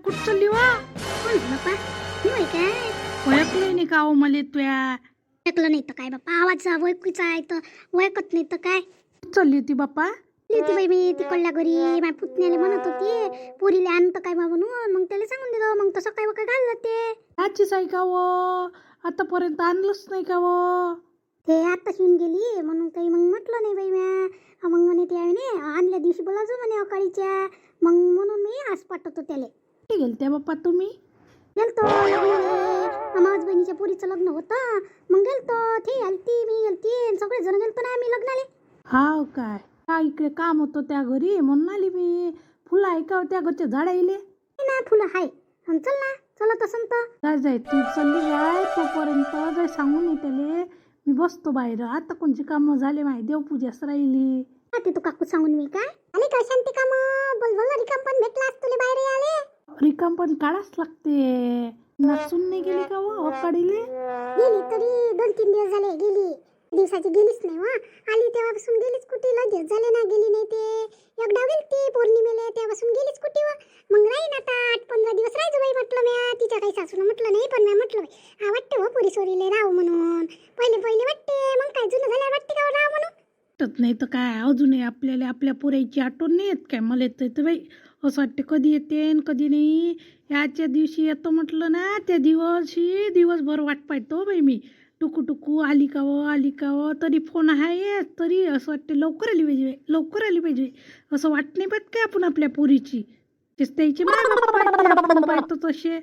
कुठं चालली वा? बापा मी होय काय ओळखलंय नाही का हो मला तुया? ऐकलं नाही तर काय बापा आवाज ओळखीचा आहे तर ओळखत नाही तर काय कुठं चालली होती बापा? गेली होती बाई मी तिकडल्या घरी माझ्या पुतण्याला म्हणत होती पोरीला आणतं काय बा म्हणून मग त्याला सांगून दिलं मग तसं काय काय घाललं ते आजचीच आहे का वो? आतापर्यंत आणलंच नाही का वो? ते आत्ताच येऊन गेली म्हणून काही मग म्हटलं नाही बाई म्या मग म्हणे ते आहे म्हणे आणल्या दिवशी बोलायचं म्हणे अकाळीच्या मग म्हणून मी आज पाठवतो त्याला कुठे गेलत्या बाप्पा तुम्ही? गेलतो मामाज बहिणीच्या पोरीचं लग्न होतं मग गेलतो ती आलती मी गेलती सगळे जण गेलतो ना आम्ही लग्नाले हाव काय? हा इकडे काम होतं त्या घरी म्हणून आली मी. फुलं आहे का त्या घरचे झाड आईले? ना फुलं हाय चल ना चलत असन तर जाय जाय तू चालली जाय तोपर्यंत जाय सांगून येतेले मी बसतो बाहेर. आता कोणची कामं झाले माही देवपूजाच राहिली. ते तू काकू सांगून मी काय आले का शांती काम बोल बोल रिकाम पण भेटला तुला बाहेर आले रिकाम पण काढाच लागते. नाचून नाही गेली का व अकाडीले? गेली तरी 2-3 दिवस झाले गेली दिवसाची गेलीच नाही वा आली तेव्हापासून गेलीच कुठे लगेच झाले ना गेली नाही ते एकदा गेली ती पौर्णिमेला तेव्हापासून गेलीच कुठे वा मग राहीन आता 8-15 दिवस राहायचं बाई म्हटलं म्या तिच्या काही सासून म्हटलं नाही पण म्या म्हटलं बाई हा वाटते हो पुरी सोरीले राहू म्हणून पहिले पहिले वाटते मग काय जुनं झाल्यावर वाटते का राहू म्हणून वाटत नाही तर काय अजूनही आपल्याला आपल्या पोरायची आठवण नाही येत काय? मला येतं बाई असं वाटते कधी येते आणि कधी नाही. याच्या दिवशी येतो म्हटलं ना त्या दिवशी दिवसभर वाट पाहतो बाई मी. टुकू टुकू आली का व आली का व तरी फोन आहे तरी असं वाटते लवकर आली पाहिजे लवकर आली पाहिजे असं वाट नाही पाहत काय आपण आपल्या पोरीची. तेच त्याची आपण पाहतो तसे.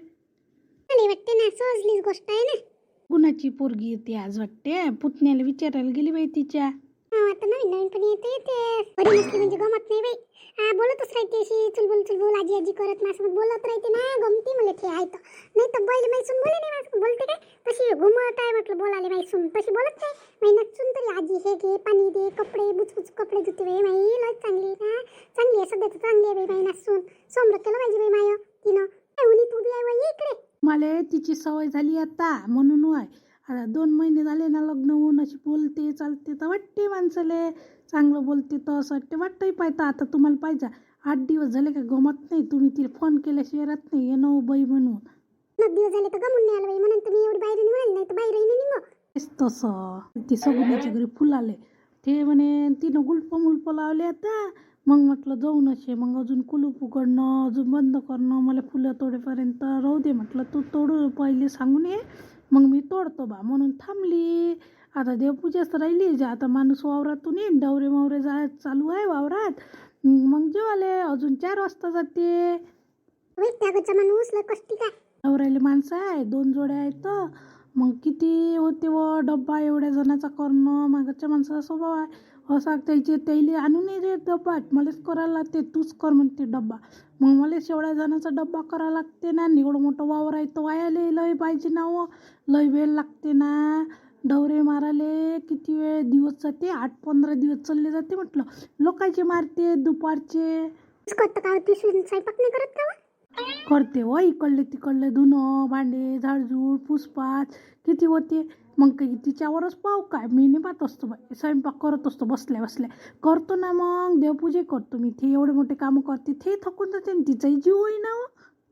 वाटते ना सहजलीच गोष्ट आहे ना कुणाची पोरगी येते आज वाटते? पुतण्याला विचारायला गेली बाई तिच्या. आता नवीन नवीन पण येते बरी नसली म्हणजे गमत नाही बाई बोलतच राहते अशी चुलबुल चुलबुल आजी आजी करत माझ्यासोबत बोलत राहते ना गमती मला ते आहे तर नाही तर बैल मैसून बोले नाही माझ्यासोबत बोलते काय तशी घुमत आहे म्हटलं बोलाले मैसून तशी बोलत नाही माई नचून तरी आजी हे घे पाणी दे कपडे बुचकुच कपडे धुते बाई माई लय चांगली ना चांगली आहे सध्या तर चांगली आहे बाई माई नसून सोमरं केलं पाहिजे बाई माय तिनं काय उली तू बी आहे बाई इकडे मला तिची सवय झाली आता म्हणून वाय. आता 2 महिने झाले ना लग्न होऊन अशी बोलते चालते तर वाटते माणसाले चांगलं बोलते तर असं वाटते वाटतंही पाहिजे. आता तुम्हाला पाहिजे 8 दिवस झाले का गमत नाही तुम्ही तिला फोन केल्याशिवाय राहत नाही ये नऊ बाई म्हणून. 9 दिवस झाले तर गमून नाही आलं बाई म्हणून तुम्ही एवढी बाहेर निघाली नाही तर बाहेर निघो तेच तसं ती सगुण्याच्या घरी फुलाले ते म्हणे तिनं गुलप मुलप लावले आता. मग म्हटलं जाऊन असे मग अजून कुलूप उघडणं अजून बंद करणं मला फुलं तोडेपर्यंत राहू दे म्हटलं तू तोडू पहिले सांगून ये मग मी तोडतो बा म्हणून थांबली. आता देवपूजाच राहिली जे आता माणूस वावरातून येईन डवरे मावरे जा चालू आहे वावरात मग जेवाले अजून 4 वाजता जाते. त्यागचा माणूस लय कष्टी काय नवऱ्याला माणसं आहे 2 जोड्या आहेत मग किती होते व डब्बा एवढ्या जणाचा करणं मागच्या माणसाचा स्वभाव आहे असा त्याचे त्याला आणून नाही देत डब्बा मलाच करायला लागते तूच कर म्हणते डब्बा मग मला एवढ्या जणांचा डब्बा करायला लागते ना एवढं मोठं वावर आहे तर वायाले लय पाहिजे ना व लय वेळ लागते ना डवरे माराले किती वेळ दिवस जाते 8-15 दिवस चालले जाते म्हटलं लोकांचे मारते दुपारचे करतं का ती स्वयंपाक नाही करत का करते व इकडले तिकडले धुणं भांडे झाडझूड पुसपास किती होते मग काही तिच्यावरच पाव काय मी नाही पाहत असतो बाई स्वयंपाक करत असतो बसल्या बसल्या करतो ना मग देवपूजे करतो मी ते एवढे मोठे कामं करते ते थकून जाते आणि तिचाही जीव होईना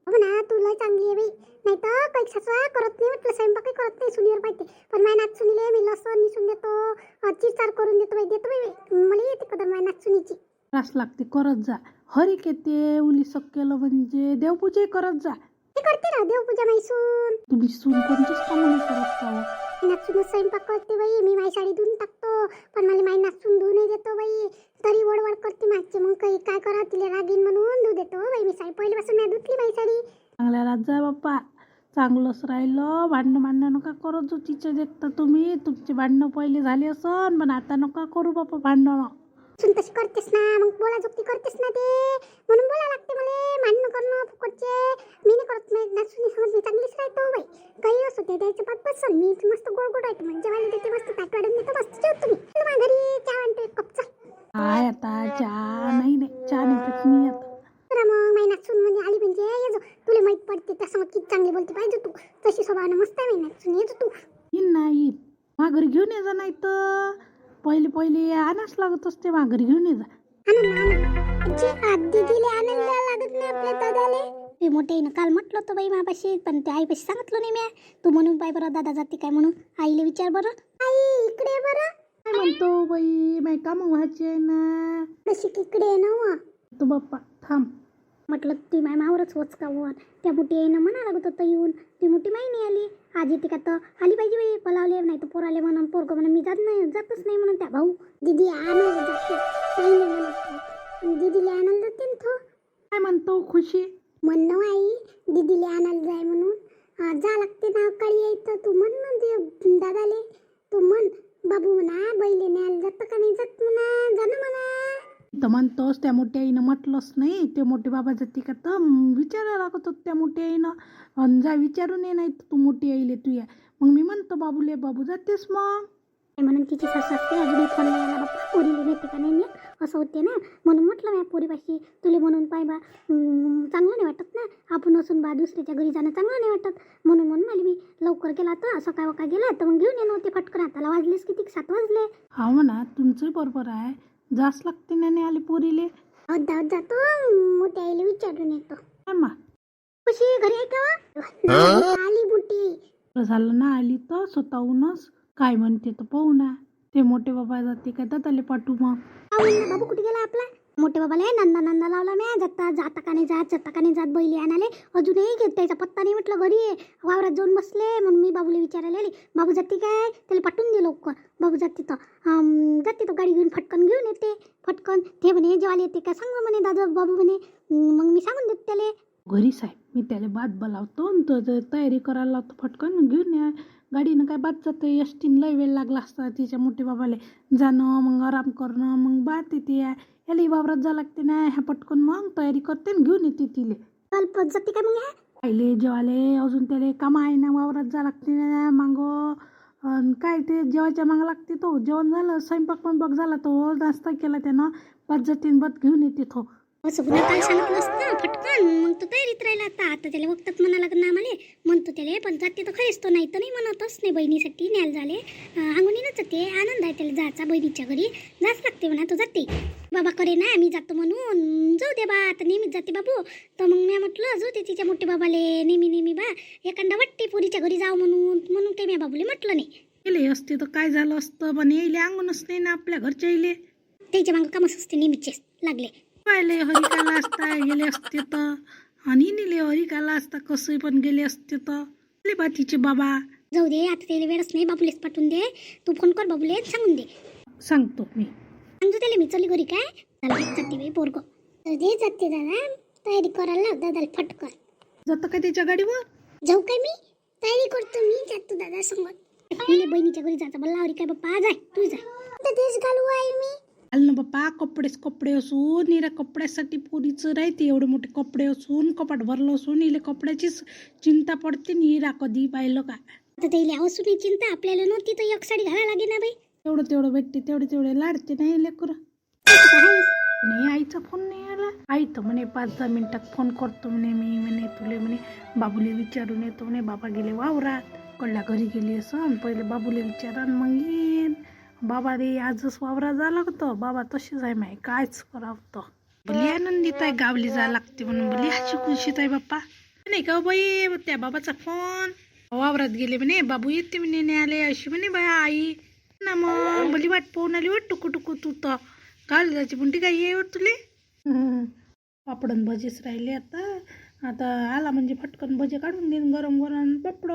हो ना तुला चांगली आहे बाई नाही तर काही सासवा करत नाही म्हटलं स्वयंपाकही करत नाही सुनीवर पाहिजे पण माझ्या नाचुनीले मी लसण निसून देतो चिरचार करून देतो बाई मला येते कदर माझ्या नाचुनीची त्रास लागते करत जा हरिक येते उलिसक केलं म्हणजे देवपूजे करत जा ते करते ना देवपूजा मैसून तुम्ही सून कोणतीच कामं नाही करत का नाचून स्वयंपाक करते बाई मी माझी साडी धुवून टाकतो पण मला माझी नाचून धुवून नाही देतो बाई तरी वडवड करते माझे मग काही काय करा तिला रागीन म्हणून धुऊ देतो बाई मी साडी पहिल्यापासून मी धुतली बाई साडी चांगल्या रात जा बाप्पा चांगलंच राहिलं भांडणं नका करत जो तिच्या देखता तुम्ही तुमचे भांडणं पहिले झाले असन पण आता नका करू बाप्पा भांडणं तशी करतेस ना मग बोला जोगती करतेस ना ते म्हणून बोला लागते मला भांडणं करणं फुकटचे मी नाही करत नाही नाचून समज मी चांगलीच राहतो बाई काही असो ते द्यायचं पाच बसन मी मस्त गोड गोड राहतो म्हणजे मला देते मस्त ताट वाढून देतो मस्त जेवतो मी चल घरी चहा आणतो 1 कपचा काय आता चहा नाही चहा नाही पित मी आता तर मग माई नाचून म्हणजे आली म्हणजे ये जो तुला माहित पडते त्यासमोर किती चांगली बोलते पाहिजे तू तशी स्वभावानं मस्त आहे माई नाचून ये तू येईन नाही माघारी घेऊन ये जा नाही तर पहिले आणाच लागत असते माघारी घेऊन ये जा आनंद आनंद जे आधी दिले आनंद लागत नाही आपल्या दादाले ते मोठ्याईनं काल म्हटलं होतं बाई मापाशी, पण त्या आईपाशी सांगितलं नाही म्या. तू म्हणून पाय बरं दादा जाते काय म्हणून. आईला विचार बरं. आई इकडे बरं. काय म्हणतो बाई, माय काम व्हायचे आहे ना. कशी इकडे आहे ना. तू बाप्पा थांब. म्हटलं ती माय मावरच होच का वर. त्या मोठी आईनं म्हणा लागत होतं येऊन. ती मोठी माई नाही आली. आज येते का तर आली पाहिजे बाई. पलावले नाही तर पोराले म्हणून पोरगं म्हणून मी जातच नाही म्हणून त्या भाऊ दीदी आणायला जाते. नाही नाही म्हणत दीदीला आणायला जाते ना तो. काय म्हणतो खुशी. म्हणणं आई दीदीला आणायला जाय म्हणून जा लागते ना काळी यायचं. तू म्हण ना ते दादाले. तू म्हण बाबू म्हणा बैले न्यायला जातं का नाही जात म्हणा. जा ना म्हणा. तर म्हणतोस त्या मोठ्या आईनं म्हटलंच नाही. ते मोठे बाबा जाते का तर विचारायला लागत होत त्या मोठ्या आईनं. आणि जा विचारून ये नाही तर तू मोठी आईले तू या. मग मी म्हणतो बाबूले बाबू जातेस मग. म्हणून तिची सासू असते अजूनही फोन नाही आला बाप्पा पोरीले नेते का नाही असं होते ना. म्हणून म्हटलं मी पोरीपाशी तुले म्हणून पाय बा चांगलं नाही वाटत ना. आपण असून बा दुसऱ्याच्या घरी जाणं चांगलं नाही वाटत. म्हणून आली मी. लवकर गेला तर असं काय वका गेला तर मग घेऊन ये नव्हते फटकन. हाताला वाजलेस किती 7 वाजले. हा म्हणा तुमचं बरोबर आहे. जास लागते ना आली पोरीले. जातो मोठ्या आईला विचारून येतो. काय मा कशी घरी आहे का आली बुटी. झालं ना आली तर स्वतःहूनच काय म्हणते तर पाहू ना. ते मोठे बाबा जाते काय दादाले पाठवू मग. बाबू कुठे गेला आपला. मोठे बाबाला नंदा लावला मी. जाता का नाही जात बैली आणाले. अजूनही घेत त्याचा पत्ता नाही. म्हटलं घरी वावरात जाऊन बसले. म्हणून मी बाबूला विचारायला आली बाबू जाते काय. त्याला पाठवून दे लवकर. बाबू जाते तर गाडी घेऊन फटकन घेऊन येते. फटकन ते म्हणे जेवायला येते का सांग म्हणे दादा बाबू म्हणे. मग मी सांगून देते त्याला. घरीच आहे मी त्याला बाद बोलावतो आणि तयारी करायला लावतो. फटकन घेऊन या. गाडीनं काय बाद जातं. एसटीनं लय वेळ लागला असता तिच्या मोठे बाबाले जाणं मग आराम करणं मग बात येते. याला वावरात जा लागते ना. ह्या पटकन मग तयारी करते आणि घेऊन येते तिले. कल्पत जाते का मग पहिले जेवाले अजून त्याला काम आहे ना. वावरात जा लागते ना मागं. काय ते जेवायच्या मागं लागते. तो जेवण झालं स्वयंपाक झाला तो नाश्ता केला त्यानं. बाद जातीन बाद घेऊन येते तो. असं गुन्हा सांगितलं असतं फटकन मग तो तयारीत राहिला. आता त्याला वक्तात म्हणा लागत ना आम्हाला. म्हणतो त्याला पण जाते तर खरेच तो. नाही तर नाही म्हणतच नाही. बहिणीसाठी न्यायला झाले अंगणीनच जाते. आनंद आहे त्याला जायचा बहिणीच्या घरी. जाच लागते म्हणा तो जाते. बाबा करे ना मी जातो म्हणून. जाऊ दे बा आता नेहमीच जाते बाबू. तर मग मी म्हटलं जाऊ दे तिच्या मोठे बाबाले नेहमी बा एखादा वाटते पोरीच्या घरी जाऊ म्हणून काही मी बाबूले म्हटलं नाही. गेले असते तर काय झालं असतं. पण यायले अंगणच नाही ना आपल्या घरच्या यायले. त्याच्या मागं कामच असते नेहमीचेच लागले. पाहिले हरिकाला असता गेले असते तर. आणि निले हरिकाला असता कसं पण गेले असते तर. गेले बा तिचे बाबा. जाऊ दे आता त्याला वेळच नाही. बाबूलेच पाठवून दे. तू फोन कर बाबूले सांगून दे. सांगतो मी. सांगतो त्याला मी चली घरी काय. जाते बाई पोरगं. जाते दादा तयारी करायला लाव दादाला फटकन. जातं काय त्याच्या गाडीवर. जाऊ काय मी तयारी करतो. मी जातो दादा समोर. बहिणीच्या घरी जायचं मला लावरी काय बाप्पा जाय तू जाय. तेच घालू आहे मी. आलं ना बाप्पा कपडे असून निरा कपड्यासाठी पोरीचं राहते. एवढे मोठे कपडे असून कपाट भरलं असून इले कपड्याचीच चिंता पडते. निरा कधी पाहिलं का. आता त्याला असून चिंता आपल्याला नव्हती तर एक साडी घालायला लागे ना बाई. तेवढं भेटते तेवढे लाडते नाही लेकरं. नाही आईचा फोन नाही आला. आई तर म्हणे 5-10 मिनिटात फोन करतो म्हणे. मी म्हणे तुले म्हणे बाबूले विचारून येतो म्हणे. बाबा गेले वावरात. कडल्या घरी गेली असं. पहिले बाबूले विचारा मग येईन. बाबा रे आजच वावरात जा लागतं. बाबा तशीच आहे माय कायच करावं. भली आनंदीत आहे गावली जा लागते म्हणून. भली हाची खुशीत आहे बाप्पा. नाही का बाई त्या बाबाचा फोन. वावरात गेले म्हणे बाबू येते म्हणे न्यायले अशी म्हणे बाय आई ना. मग भली वाट पाहून आली वाट टुकू तू तर घाल जायची पण काय ये तुले. पापडन भजीच राहिले आता आला म्हणजे फटकन भजे काढून देईन गरम पापड.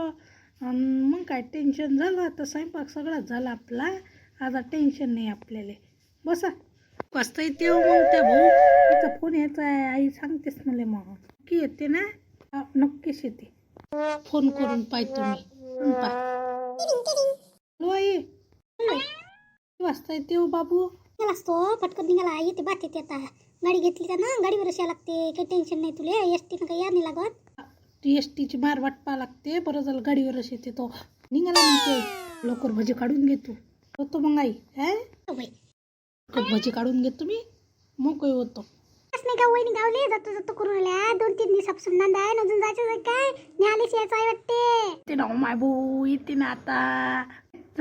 मग काय टेन्शन झालं. आता स्वयंपाक सगळाच झाला आपला. आता टेन्शन नाही आपल्याला. बसा वाजता येते मग त्या भाऊ तिचा फोन यायचा आहे. आई सांगतेस मला मग नक्की येते ना. नक्कीच येते. फोन करून पाहतो मी. आई वाजता येते हो बाबू. असतो फटकन निघाला येते बात येते. आता गाडी घेतली का ना गाडीवर अशी लागते. काही टेन्शन नाही तुला. एसटीनं काही यार नाही लागत. ती एसटीची मार वाटपा लागते. बरं झालं गाडीवरच येते तो निघाला म्हणते. लवकर भजी काढून घेतो होतो मग आई. भजी काढून घेतो मी मग काय होतो. नाही का वहिनी गावले जातो करून आल्या. 2-3 दिवसापासून नांदा आहे. अजून जायचं काय न्यायालयच यायचं आहे वाटते. ते ना माय भाऊ येते ना आता.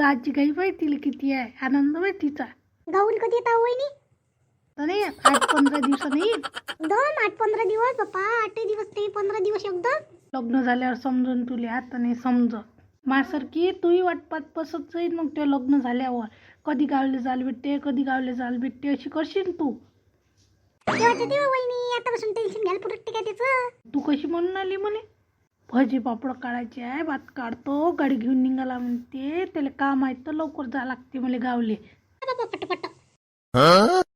आजी काही माहिती किती आहे आनंद माहितीचा. गाऊन कधी येता वहिनी. तर नाही 8-15 दिवसांनी येईल. एकदम 8-15 दिवस बाप्पा, 8 दिवस नाही 15 दिवस एकदम. लग्न झाल्यावर समजून तुले, आता नाही समजत. माझ्यासारखी तूही वाटपात बसत जाईल मग ते लग्न झाल्यावर. कधी गावले जायला भेटते, कधी गावले जायला भेटते अशी करशील तू. तेव्हाच्या तेव्हा वहिनी, आतापासून टेन्शन घ्यायला पुरते काय त्याचं. तू कशी म्हणून आली म्हणे भजी पापड काढायचे आहे, भात काढतो, गाडी घेऊन निघाला म्हणते. त्याला काम आहे तर लवकर जा लागते मला गावले. बाबा पटपट